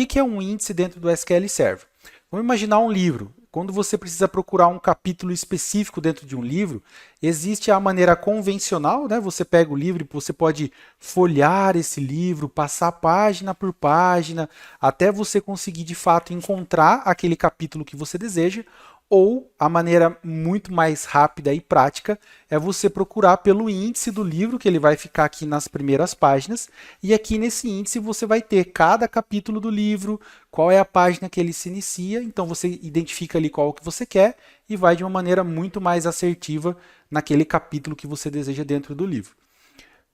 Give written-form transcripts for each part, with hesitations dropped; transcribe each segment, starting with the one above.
que é um índice dentro do SQL Server? Vamos imaginar um livro. Quando você precisa procurar um capítulo específico dentro de um livro, existe a maneira convencional, né? Você pega o livro e você pode folhear esse livro, passar página por página, até você conseguir de fato encontrar aquele capítulo que você deseja. Ou a maneira muito mais rápida e prática é você procurar pelo índice do livro, que ele vai ficar aqui nas primeiras páginas, e aqui nesse índice você vai ter cada capítulo do livro, qual é a página que ele se inicia, então você identifica ali qual que você quer e vai de uma maneira muito mais assertiva naquele capítulo que você deseja dentro do livro.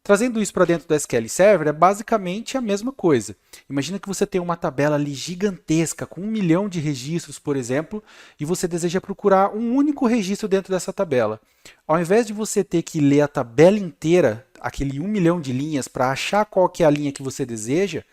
Trazendo isso para dentro do SQL Server é basicamente a mesma coisa. Imagina que você tem uma tabela ali gigantesca com 1 milhão de registros, por exemplo, e você deseja procurar um único registro dentro dessa tabela. Ao invés de você ter que ler a tabela inteira, aquele 1 milhão de linhas, para achar qual que é a linha que você deseja,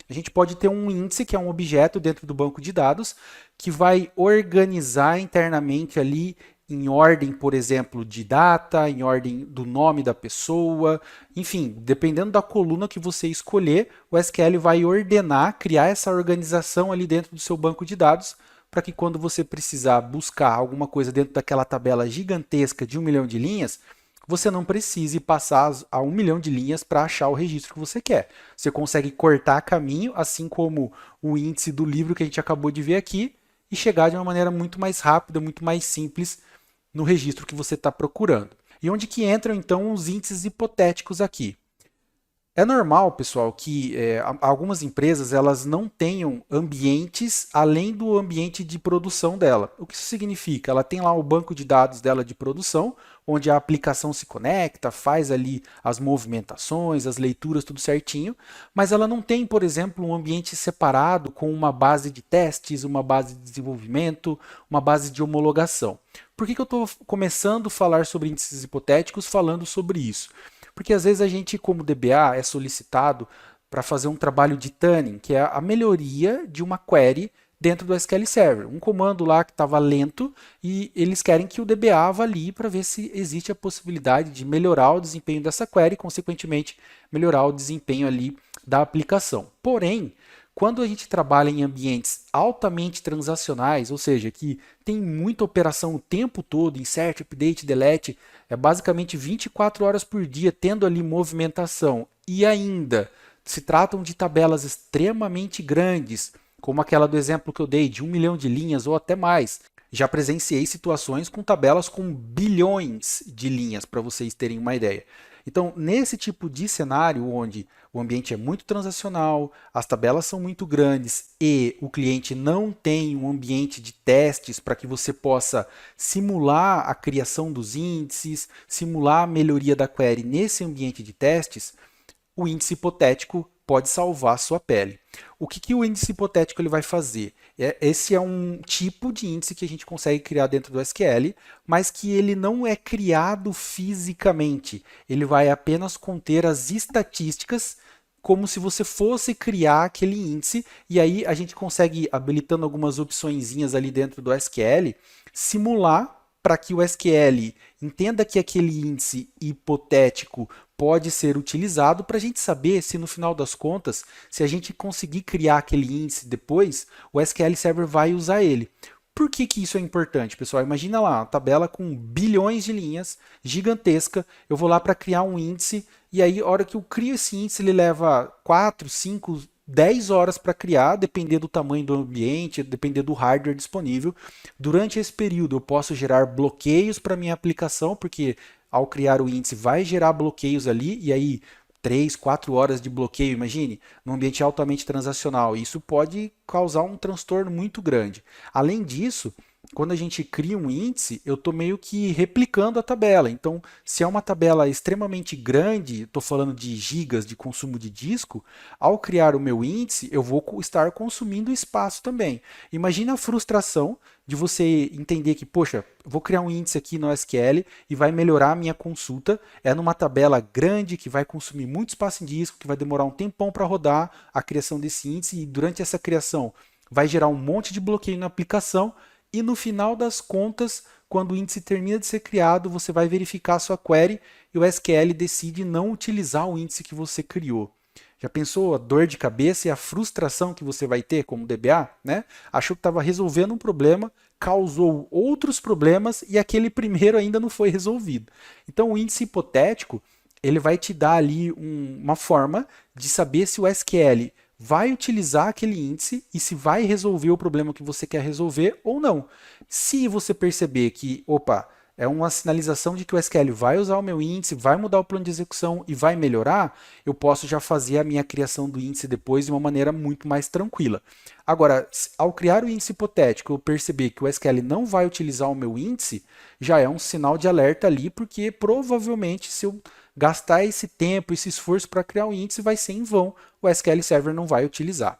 a gente pode ter um índice, que é um objeto dentro do banco de dados, que vai organizar internamente ali em ordem, por exemplo, de data, em ordem do nome da pessoa, enfim, dependendo da coluna que você escolher, o SQL vai ordenar, criar essa organização ali dentro do seu banco de dados, para que quando você precisar buscar alguma coisa dentro daquela tabela gigantesca de 1 milhão de linhas, você não precise passar a 1 milhão de linhas para achar o registro que você quer. Você consegue cortar caminho, assim como o índice do livro que a gente acabou de ver aqui, e chegar de uma maneira muito mais rápida, muito mais simples no registro que você está procurando. E onde que entram, então, os índices hipotéticos aqui? É normal, pessoal, que algumas empresas elas não tenham ambientes além do ambiente de produção dela. O que isso significa? Ela tem lá o banco de dados dela de produção, onde a aplicação se conecta, faz ali as movimentações, as leituras, tudo certinho, mas ela não tem, por exemplo, um ambiente separado com uma base de testes, uma base de desenvolvimento, uma base de homologação. Por que eu estou começando a falar sobre índices hipotéticos falando sobre isso? Porque às vezes a gente, como DBA, é solicitado para fazer um trabalho de tuning, que é a melhoria de uma query dentro do SQL Server. Um comando lá que estava lento e eles querem que o DBA avalie para ver se existe a possibilidade de melhorar o desempenho dessa query e, consequentemente, melhorar o desempenho ali da aplicação. Porém, quando a gente trabalha em ambientes altamente transacionais, ou seja, que tem muita operação o tempo todo, insert, update, delete, é basicamente 24 horas por dia tendo ali movimentação e ainda se tratam de tabelas extremamente grandes, como aquela do exemplo que eu dei, de 1 milhão de linhas ou até mais. Já presenciei situações com tabelas com bilhões de linhas, para vocês terem uma ideia. Então, nesse tipo de cenário, onde o ambiente é muito transacional, as tabelas são muito grandes e o cliente não tem um ambiente de testes para que você possa simular a criação dos índices, simular a melhoria da query nesse ambiente de testes, o índice hipotético pode salvar a sua pele. O que o índice hipotético ele vai fazer? Esse é um tipo de índice que a gente consegue criar dentro do SQL, mas que ele não é criado fisicamente. Ele vai apenas conter as estatísticas como se você fosse criar aquele índice, e aí a gente consegue, habilitando algumas opçõezinhas ali dentro do SQL, simular para que o SQL entenda que aquele índice hipotético pode ser utilizado para a gente saber se no final das contas, se a gente conseguir criar aquele índice depois, o SQL Server vai usar ele. Por que isso é importante, pessoal? Imagina lá, uma tabela com bilhões de linhas, gigantesca, eu vou lá para criar um índice, e aí a hora que eu crio esse índice, ele leva 4, 5, 10 horas para criar, depender do tamanho do ambiente, depender do hardware disponível. Durante esse período, eu posso gerar bloqueios para minha aplicação, porque ao criar o índice vai gerar bloqueios ali, e aí 3, 4 horas de bloqueio, imagine, num ambiente altamente transacional. Isso pode causar um transtorno muito grande. Além disso, quando a gente cria um índice, eu estou meio que replicando a tabela. Então, se é uma tabela extremamente grande, estou falando de gigas de consumo de disco, ao criar o meu índice, eu vou estar consumindo espaço também. Imagina a frustração de você entender que, poxa, vou criar um índice aqui no SQL e vai melhorar a minha consulta. É numa tabela grande que vai consumir muito espaço em disco, que vai demorar um tempão para rodar a criação desse índice e durante essa criação vai gerar um monte de bloqueio na aplicação. E no final das contas, quando o índice termina de ser criado, você vai verificar a sua query e o SQL decide não utilizar o índice que você criou. Já pensou a dor de cabeça e a frustração que você vai ter como DBA, né? Achou que estava resolvendo um problema, causou outros problemas e aquele primeiro ainda não foi resolvido. Então, o índice hipotético, ele vai te dar ali uma forma de saber se o SQL vai utilizar aquele índice e se vai resolver o problema que você quer resolver ou não. Se você perceber que, opa, é uma sinalização de que o SQL vai usar o meu índice, vai mudar o plano de execução e vai melhorar, eu posso já fazer a minha criação do índice depois de uma maneira muito mais tranquila. Agora, ao criar o índice hipotético, eu perceber que o SQL não vai utilizar o meu índice, já é um sinal de alerta ali, porque provavelmente se eu gastar esse tempo, esse esforço para criar um índice, vai ser em vão, o SQL Server não vai utilizar.